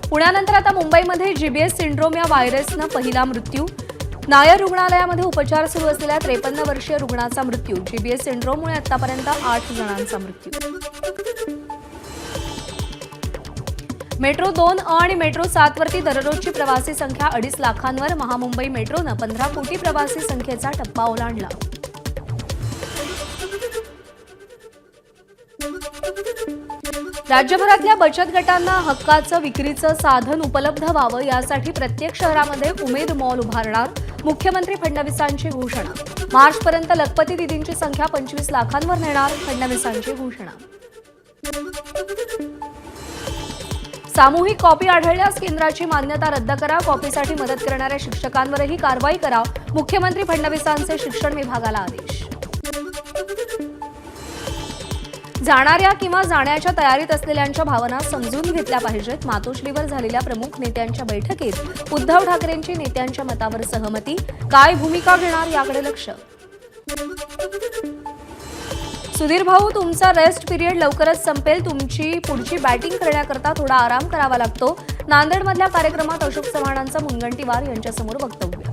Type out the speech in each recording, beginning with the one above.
पुण्यानंतर आता मुंबईमध्ये GBS syndrome या व्हायरसनं पहिला मृत्यू। नायर रुग्णालयामध्ये उपचार सुरू असलेल्या 53 वर्षीय रुग्णाचा मृत्यू। जीबीएस सिंड्रोममुळे आतापर्यंत 8 जणांचा मृत्यू। मेट्रो 2 आणि मेट्रो 7 वरती दररोजची प्रवासी संख्या 2.5 लाखांवर। महामुंबई मेट्रोनं 15 कोटी प्रवासी संख्येचा टप्पा ओलांडला। राज्यभरातल्या बचत गटांना हक्काचं विक्रीचं साधन उपलब्ध व्हावं यासाठी प्रत्येक शहरामध्ये उमेद मॉल उभारणार। मुख्यमंत्री फडणवीसांची घोषणा। मार्चपर्यंत लखपती दीदींची संख्या 25 लाखांवर नेणार। फडणवीसांची घोषणा। सामूहिक कॉपी आढळल्यास केंद्राची मान्यता रद्द करा। कॉपीसाठी मदत करणाऱ्या शिक्षकांवरही कारवाई करा। मुख्यमंत्री फडणवीसांचे शिक्षण विभागाला आदेश। जाणाऱ्या किंवा जाण्याच्या तयारीत असलेल्यांच्या भावना समजून घेतल्या पाहिजेत। मातोश्रीवर झालेल्या प्रमुख नेत्यांच्या बैठकीत उद्धव ठाकरेंची नेत्यांच्या मतावर सहमती। काय भूमिका घेणार याकडे लक्ष। सुधीर भाऊ, तुमचा रेस्ट पिरियड लवकरच संपेल। तुमची पुढची बॅटिंग करण्याकरता थोडा आराम करावा लागतो। नांदेडमधल्या कार्यक्रमात अशोक चव्हाणांचं मुनगंटीवार यांच्यासमोर वक्तव्य।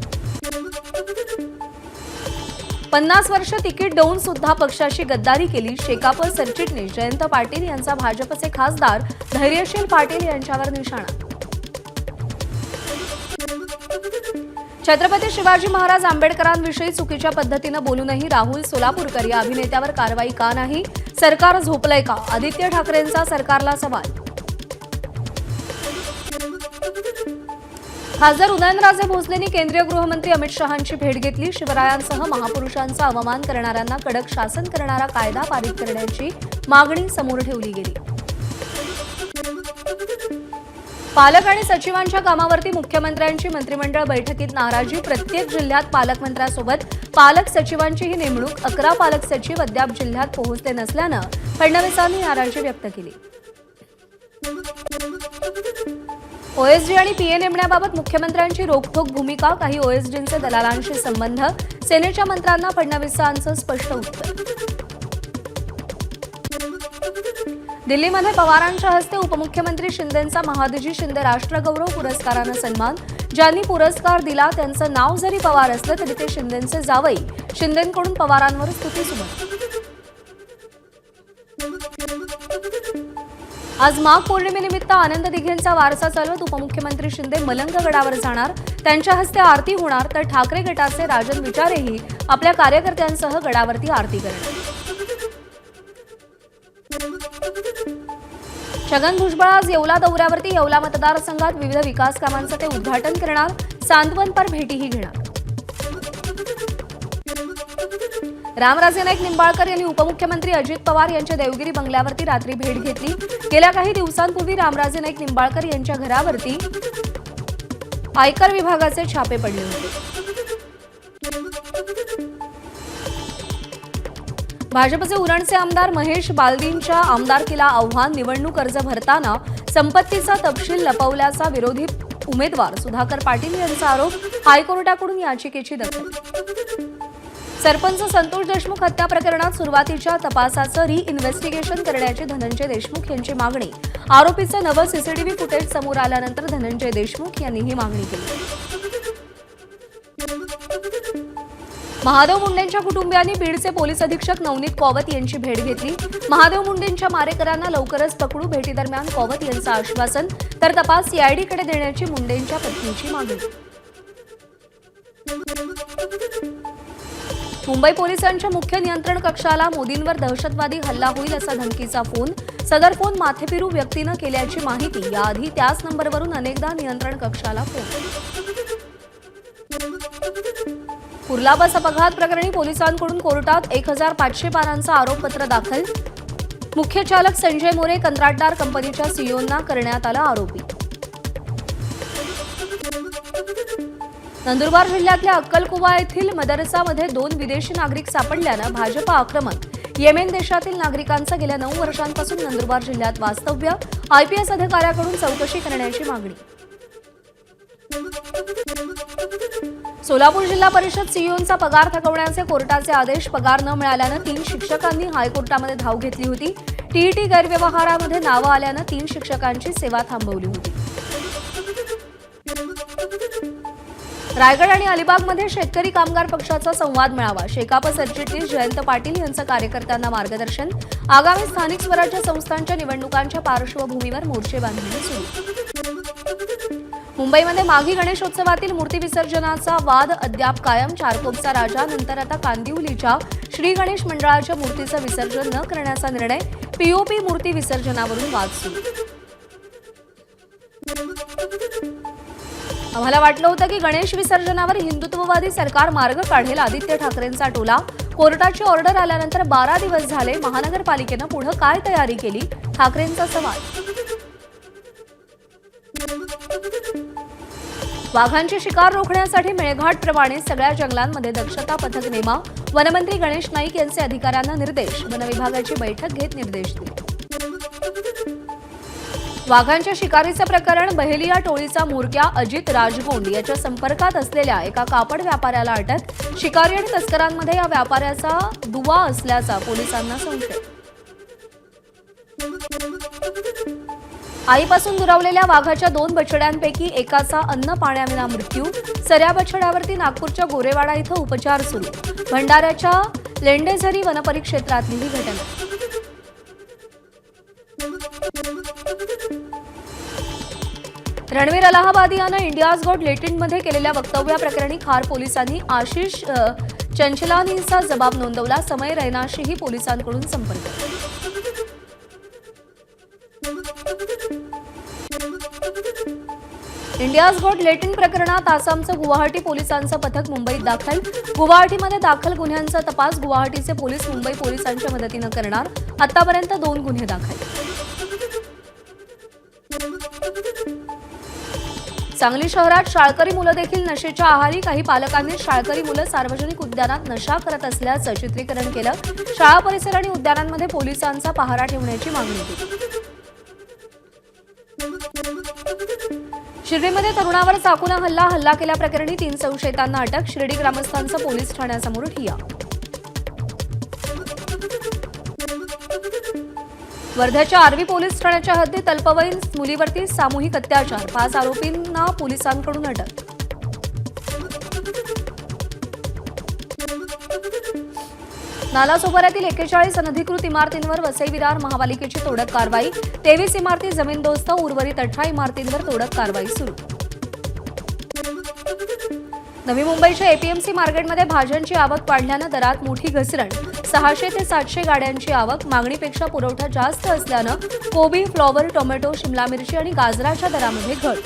50 वर्ष तिकीट देऊन सुद्धा पक्षाशी गद्दारी केली। शेकाप सरचिटणीस जयंत पाटील यांचा भाजपचे खासदार धैर्यशील पाटील यांच्यावर निशाणा। छत्रपती शिवाजी महाराज आंबेडकरांविषयी चुकीच्या पद्धतीनं बोलूनही राहुल सोलापूरकर या अभिनेत्यावर कारवाई का नाही? सरकार झोपलंय का? आदित्य ठाकरेंचा सरकारला सवाल। खासदार उदयनराजे भोसलेंनी केंद्रीय गृहमंत्री अमित शहांची भेट घेतली। शिवरायांसह महापुरुषांचा अवमान करणाऱ्यांना कडक शासन करणारा कायदा पारित करण्याची मागणी समोर ठेवली गेली। पालक आणि सचिवांच्या कामावरती मुख्यमंत्र्यांची मंत्रिमंडळ बैठकीत नाराजी। प्रत्येक जिल्ह्यात पालकमंत्र्यांसोबत पालक सचिवांचीही नेमणूक। 11 पालक सचिव अद्याप जिल्ह्यात पोहोचले नसल्यानं फडणवीसांनी नाराजी व्यक्त केली। ओएसडी आणि पीए नेमण्याबाबत मुख्यमंत्र्यांची रोखठोक भूमिका। काही ओएसडींचे दलालांशी संबंध। सेनेच्या मंत्र्यांना फडणवीसांचं स्पष्ट उत्तर। दिल्लीमध्ये पवारांच्या हस्ते उपमुख्यमंत्री शिंदेंचा महादजी शिंदे राष्ट्रगौरव पुरस्कारानं सन्मान। ज्यांनी पुरस्कार दिला त्यांचं नाव जरी पवार असलं तरी ते शिंदेंचे जावई। शिंदेंकडून पवारांवर स्तुतीसुमन। आज माघ पौर्णिमेनिमित्त आनंद दिघेंचा वारसा चालवत उपमुख्यमंत्री शिंदे मलंग गडावर जाणार। त्यांच्या हस्ते आरती होणार तर ठाकरे गटाचे राजन विचारेही आपल्या कार्यकर्त्यांसह गडावरती आरती करणार। छगन भुजबळ आज येवला दौऱ्यावरती। येवला मतदारसंघात विविध विकास कामांचं ते उद्घाटन करणार। सांतवनपर भेटीही घेणार। रामराजे नाईक निंबाळकर यांनी उपमुख्यमंत्री अजित पवार यांच्या देवगिरी बंगल्यावरती रात्री भेट घेतली। गेल्या काही दिवसांपूर्वी रामराजे नाईक निंबाळकर यांच्या घरावरती आयकर विभागाचे छापे पडले होते। भाजपचे उरणचे आमदार महेश बालदींच्या आमदारकीला आव्हान। निवडणूक अर्ज भरताना संपत्तीचा तपशील लपवल्याचा विरोधी उमेदवार सुधाकर पाटील यांचा आरोप। हायकोर्टाकडून याचिकेची दखल। सरपंच संतोष देशमुख हत्या प्रकरणात सुरुवातीच्या तपासाचं रिइन्व्हेस्टिगेशन करण्याची धनंजय देशमुख यांची मागणी। आरोपीचं नवं सीसीटीव्ही फुटेज समोर आल्यानंतर धनंजय देशमुख यांनी ही मागणी केली। महादेव मुंडेंच्या कुटुंबियांनी बीडचे पोलीस अधीक्षक नवनीत कौवत यांची भेट घेतली। महादेव मुंडेंच्या मारेकऱ्यांना लवकरच पकडू। भेटीदरम्यान कौवत यांचं आश्वासन तर तपास सीआयडीकडे देण्याची मुंडेंच्या पत्नीची मागणी। मुंबई पोलिसांच्या मुख्य नियंत्रण कक्षाला मोदींवर दहशतवादी हल्ला होईल असा धमकीचा फोन। सदर फोन माथेफिरू व्यक्तीनं केल्याची माहिती। याआधी त्याच नंबरवरून अनेकदा नियंत्रण कक्षाला फोन। कुर्ला बस अपघात प्रकरणी पोलिसांकडून कोर्टात 1500 पानांचं आरोपपत्र दाखल। मुख्य चालक संजय मोरे कंत्राटदार कंपनीच्या सीईओंना करण्यात आला आरोपी। नंदुरबार जिल्ह्यातल्या अक्कलकुवा येथील मदरसामध्ये 2 विदेशी नागरिक सापडल्यानं भाजप आक्रमक। येमेन देशातील नागरिकांचं गेल्या 9 वर्षांपासून नंदुरबार जिल्ह्यात वास्तव्य। आयपीएस अधिकाऱ्याकडून चौकशी करण्याची मागणी। सोलापूर जिल्हा परिषद सीईओंचा पगार थकवण्याचे कोर्टाचे आदेश। पगार न मिळाल्यानं 3 शिक्षकांनी हायकोर्टामध्ये धाव घेतली होती। टीईटी गैरव्यवहारामध्ये नावं आल्यानं 3 शिक्षकांची सेवा थांबवली होती। रायगड आणि अलिबागमध्ये शेतकरी कामगार पक्षाचा संवाद मेळावा. शेकाप सरचिटणीस जयंत पाटील यांचं कार्यकर्त्यांना मार्गदर्शन. आगामी स्थानिक स्वराज्य संस्थांच्या निवडणुकांच्या पार्श्वभूमीवर मोर्चे बांधणी सुरू. मुंबईमध्ये माघी गणेशोत्सवातील मूर्ती विसर्जनाचा वाद अद्याप कायम. चारकोपचा राजा नंतर आता कांदिवलीच्या श्री गणेश मंडळाच्या मूर्तीचं विसर्जन न करण्याचा निर्णय. पीओपी मूर्ती विसर्जनावरून वाद सुरू. आम्हाला वाटलं होतं की गणेश विसर्जनावर हिंदुत्ववादी सरकार मार्ग काढेल. आदित्य ठाकरेंचा टोला. कोर्टाची ऑर्डर आल्यानंतर 12 दिवस झाले. महानगरपालिकेनं पुढे काय तयारी केली? ठाकरेंचा सवाल. वाघांची शिकार रोखण्यासाठी मेळघाटप्रमाणे सगळ्या जंगलांमध्ये दक्षता पथक नेमा. वनमंत्री गणेश नाईक यांचे अधिकाऱ्यांना निर्देश. वनविभागाची बैठक घेत निर्देश दिले. वाघांच्या शिकारीचं प्रकरण. बहेलिया टोळीचा म्होरक्या अजित राजगोंड याच्या संपर्कात असलेल्या एका कापड व्यापाऱ्याला अटक. शिकारी आणि तस्करांमध्ये या व्यापाऱ्याचा दुवा असल्याचा पोलिसांना संशय. आईपासून दुरावलेल्या वाघाच्या 2 बछड्यांपैकी एकाचा अन्न पाण्याविना मृत्यू. सऱ्या बछड्यावरती नागपूरच्या गोरेवाडा इथं उपचार सुरू. भंडाऱ्याच्या लेंडेझरी वनपरिक्षेत्रातली ही घटना. रणवीर अलाहाबादी यानं इंडियाज गॉट लेटेंटमध्ये केलेल्या वक्तव्याप्रकरणी खार पोलिसांनी आशिष चंचलानीचा जबाब नोंदवला. समय रैनाशीही पोलिसांकडून संपर्क. इंडियाज गॉट लेटेंट प्रकरणात आसामचं गुवाहाटी पोलिसांचं पथक मुंबईत दाखल. गुवाहाटीमध्ये दाखल गुन्ह्यांचा तपास गुवाहाटीचे पोलीस मुंबई पोलिसांच्या मदतीनं करणार. आतापर्यंत 2 गुन्हे दाखल. सांगली शहरात शाळकरी मुलं देखील नशेच्या आहारी. काही पालकांनी शाळकरी मुलं सार्वजनिक उद्यानात नशा करत असल्याचं चित्रीकरण केलं. शाळा परिसर आणि उद्यानांमध्ये पोलिसांचा पहारा ठेवण्याची मागणी केली. शिर्डीमध्ये तरुणावर चाकूनं हल्ला केल्याप्रकरणी 3 संशयितांना अटक. शिर्डी ग्रामस्थांचं पोलीस ठाण्यासमोर ठिय्या. वर्ध्याच्या आर्वी पोलीस ठाण्याच्या हद्दीत अल्पवयीन मुलीवरती सामूहिक अत्याचार. 5 आरोपींना पोलिसांकडून अटक. नालासोपाऱ्यातील 41 अनधिकृत इमारतींवर वसई विरार महापालिकेची तोडक कारवाई. 23 इमारती जमीनदोस्त. उर्वरित 18 इमारतींवर तोडक कारवाई सुरू. नवी मुंबईच्या एपीएमसी मार्केटमध्ये भाज्यांची आवक वाढल्यानं दरात मोठी घसरण. 600 ते 700 गाड्यांची आवक. मागणीपेक्षा पुरवठा जास्त असल्यानं कोबी, फ्लॉवर, टोमॅटो, शिमला मिरची आणि गाजराच्या दरामध्ये घट.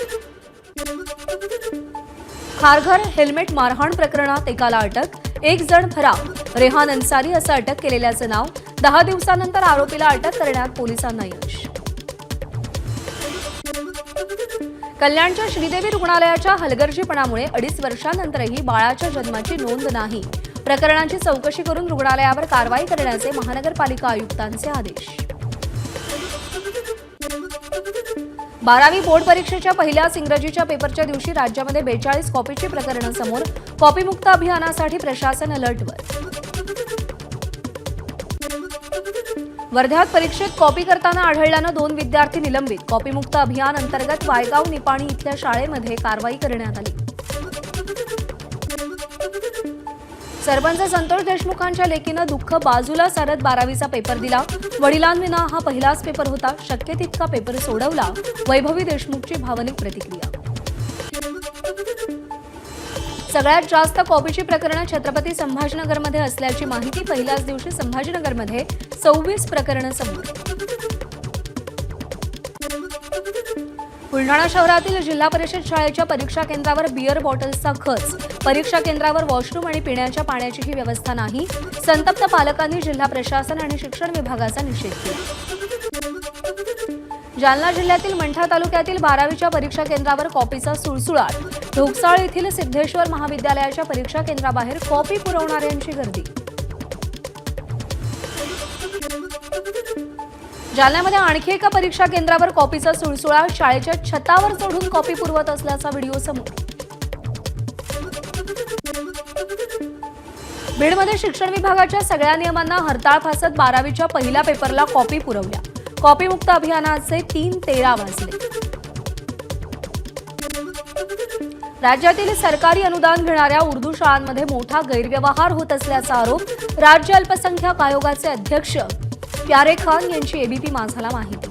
खारघर हेल्मेट मारहाण प्रकरणात एकाला अटक. 1 जण फरार. रेहान अन्सारी असं अटक केलेल्याचं नाव. 10 दिवसानंतर आरोपीला अटक करण्यात पोलिसांना यश. कल्याणच्या श्रीदेवी रुग्णालयाच्या हलगर्जीपणामुळे 2.5 वर्षांनंतरही बाळाच्या जन्माची नोंद नाही. प्रकरणाची चौकशी करून रुग्णालयावर कारवाई करण्याचे महानगरपालिका आयुक्तांचे आदेश. 12वी बोर्ड परीक्षेच्या पहिल्याच इंग्रजीच्या पेपरच्या दिवशी राज्यामध्ये 42 कॉपीची प्रकरणं समोर. कॉपीमुक्त अभियानासाठी प्रशासन अलर्टवर. वर्ध्यात परीक्षेत कॉपी करताना आढळल्यानं 2 विद्यार्थी निलंबित. कॉपीमुक्त अभियान अंतर्गत वायगाव निपाणी इथल्या शाळेमध्ये कारवाई करण्यात आली. सरपंच संतोष देशमुखांच्या लेकीनं दुःख बाजूला सारत 12वीचा पेपर दिला. वडिलांविना हा पहिलाच पेपर होता. शक्य तितका पेपर सोडवला. वैभवी देशमुखची भावनिक प्रतिक्रिया. सगळ्यात जास्त कॉपीची प्रकरणं छत्रपती संभाजीनगरमध्ये असल्याची माहिती. पहिल्याच दिवशी संभाजीनगरमध्ये 26 प्रकरणं समोर. बुलढाणा शहरातील जिल्हा परिषद शाळेच्या परीक्षा केंद्रावर बिअर बॉटल्सचा खच. परीक्षा केंद्रावर वॉशरूम आणि पिण्याच्या पाण्याचीही व्यवस्था नाही. संतप्त पालकांनी जिल्हा प्रशासन आणि शिक्षण विभागाचा निषेध केला. जालना जिल्ह्यातील मंठा तालुक्यातील 12वीच्या परीक्षा केंद्रावर कॉपीचा सुळसुळाट. ढोकसाळ येथील सिद्धेश्वर महाविद्यालयाच्या परीक्षा केंद्राबाहेर कॉपी पुरवणाऱ्यांची गर्दी. जालन्यामध्ये आणखी एका परीक्षा केंद्रावर कॉपीचा सुळसुळाट. शाळेच्या छतावर चढून कॉपी पुरवत असल्याचा व्हिडिओ समोर. बीडमध्ये शिक्षण विभागाच्या सगळ्या नियमांना हरताळ फासत 12वीच्या पहिल्या पेपरला कॉपी पुरवल्या. कॉपीमुक्त अभियानाचे 3:13 वाजले. राज्यातील सरकारी अनुदान घेणाऱ्या उर्दू शाळांमध्ये मोठा गैरव्यवहार होत असल्याचा आरोप राज्य अल्पसंख्याक आयोगाचे अध्यक्ष प्यारे खान यांची एबीपी माझाला माहिती.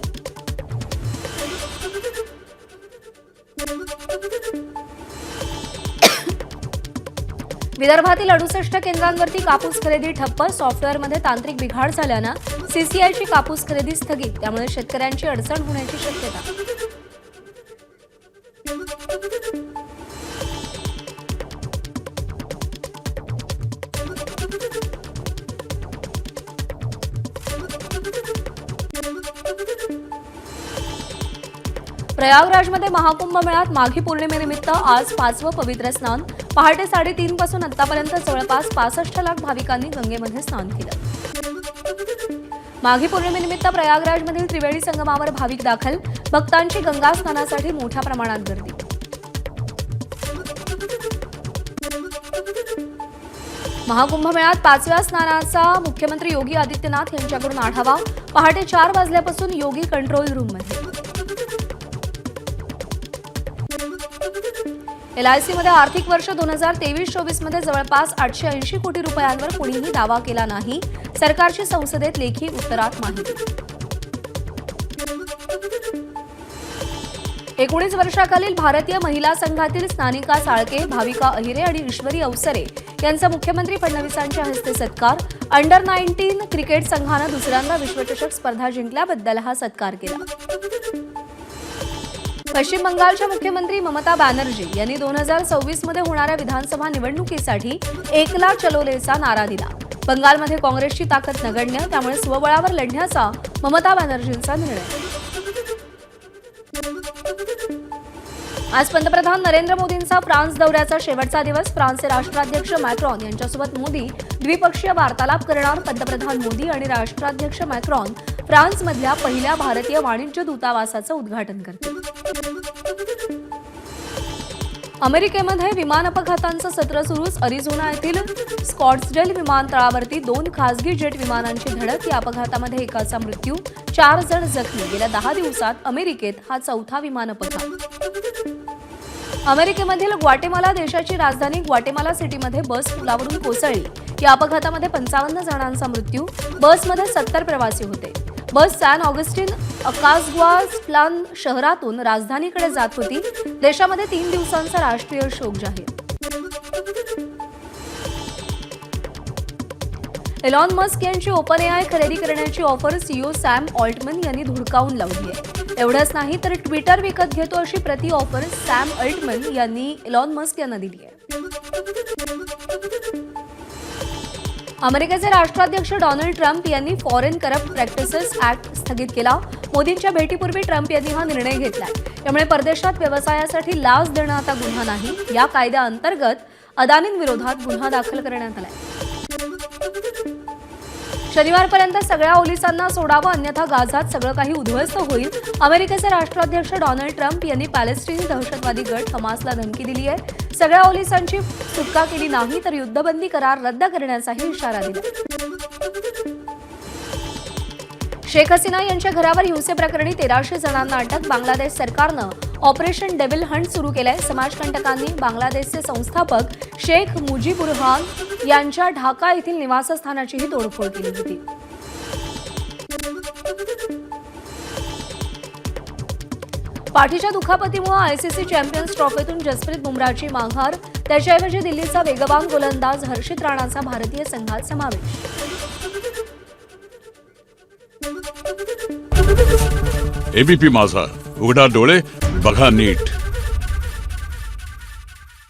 विदर्भातील 68 केंद्रांवरती कापूस खरेदी ठप्प. सॉफ्टवेअरमध्ये तांत्रिक बिघाड झाल्यानं सीसीआयची कापूस खरेदी स्थगित. त्यामुळे शेतकऱ्यांची अडचण होण्याची शक्यता. प्रयागराजमध्ये महाकुंभ मेळ्यात माघी पौर्णिमेनिमित्त आज 5वं पवित्र स्नान. पहाटे 3:30 पासून आतापर्यंत जवळपास 65 लाख भाविकांनी गंगेमध्ये स्नान केलं. माघी पौर्णिमेनिमित्त प्रयागराजमधील त्रिवेणी संगमावर भाविक दाखल. भक्तांची गंगा स्नानासाठी मोठ्या प्रमाणात गर्दी. महाकुंभ मेळ्यात 5व्या स्नानाचा मुख्यमंत्री योगी आदित्यनाथ यांच्याकडून आढावा. पहाटे 4 वाजल्यापासून योगी कंट्रोल रूममध्ये. एलआयसीमध्ये आर्थिक वर्ष 2023-24 मध्ये जवळपास 880 कोटी रुपयांवर कोणीही दावा केला नाही. सरकारची संसदेत लेखी उत्तरात माहिती. 19 वर्षाखालील भारतीय महिला संघातील स्नानिका साळके, भाविका अहिरे आणि ईश्वरी अवसरे यांचा मुख्यमंत्री फडणवीसांच्या हस्ते सत्कार. अंडर 19 क्रिकेट संघानं दुसऱ्यांदा विश्वचषक स्पर्धा जिंकल्याबद्दल हा सत्कार केला. पश्चिम बंगालच्या मुख्यमंत्री ममता बॅनर्जी यांनी 2026 मध्ये होणाऱ्या विधानसभा निवडणुकीसाठी एकला चलोलेचा नारा दिला. बंगालमध्ये काँग्रेसची ताकद नगण्य, त्यामुळे स्वबळावर लढण्याचा ममता बॅनर्जींचा निर्णय. आज पंतप्रधान नरेंद्र मोदींचा फ्रान्स दौऱ्याचा शेवटचा दिवस. फ्रान्सचे राष्ट्राध्यक्ष मॅक्रॉन यांच्यासोबत मोदी द्विपक्षीय वार्तालाप करणार. पंतप्रधान मोदी आणि राष्ट्राध्यक्ष मॅक्रॉन फ्रान्समधल्या पहिल्या भारतीय वाणिज्य दूतावासाचं उद्घाटन करतील. अमेरिकेमध्ये विमान अपघातांचं सत्र सुरूच. अरिझोना येथील स्कॉट्सडेल विमानतळावरती 2 खासगी जेट विमानांची धडक. या अपघातामध्ये एकाचा मृत्यू, 4 जण जखमी. गेल्या 10 दिवसात अमेरिकेत हा 4था विमान अपघात. अमेरिकेमधील ग्वाटेमाला देशाची राजधानी ग्वाटेमाला सिटीमध्ये बस पुलावरून कोसळली. या अपघातामध्ये 55 जणांचा मृत्यू. बसमध्ये 70 प्रवासी होते. बस सॅन ऑगस्टिन अकास्ग्वास्प्लान शहरातून राजधानीकडे जात होती. देशामध्ये 3 दिवसांचा राष्ट्रीय शोक जाहीर. एलॉन मस्क यांची ओपन एआय खरेदी करण्याची ऑफर सीईओ सॅम ऑल्टमन यांनी धुडकावून लावली आहे. एवढंच नाही तर ट्विटर विकत घेतो अशी प्रति ऑफर सॅम ऑल्टमन यांनी एलॉन मस्क यांना दिली आहे. अमेरिकेचे राष्ट्राध्यक्ष डोनाल्ड ट्रम्प यांनी फॉरेन करप्ट प्रॅक्टिसेस ऍक्ट स्थगित केला. मोदींच्या भेटीपूर्वी ट्रम्प यांनी हा निर्णय घेतलाय. त्यामुळे परदेशात व्यवसायासाठी लाच देणं आता गुन्हा नाही. या कायद्याअंतर्गत अदानींविरोधात गुन्हा दाखल करण्यात आलाय. शनिवारपर्यंत सगळ्या ओलिसांना सोडावं, अन्यथा गाझात सगळं काही उद्ध्वस्त होईल. अमेरिकेचे राष्ट्राध्यक्ष डोनाल्ड ट्रम्प यांनी पॅलेस्टिनी दहशतवादी गट हमासला धमकी दिली आहे. सगळ्या ओलिसांची सुटका केली नाही तर युद्धबंदी करार रद्द करण्याचाही इशारा दिला. शेख हसीना यांच्या घरावर हिंसेप्रकरणी 1300 जणांना अटक. बांगलादेश सरकारनं ऑपरेशन डेव्हिल हंट सुरू केलंय. समाजकंटकांनी बांगलादेशचे संस्थापक शेख मुजीबुरहान यांच्या ढाका येथील निवासस्थानाचीही तोडफोड केली होती. पाठीच्या दुखापतीमुळे आयसीसी चॅम्पियन्स ट्रॉफीतून जसप्रीत बुमराहची माघार. त्याच्याऐवजी दिल्लीचा वेगवान गोलंदाज हर्षित राणाचा भारतीय संघात समावेश. एबीपी माझा, उघडा डोळे बघा नीट.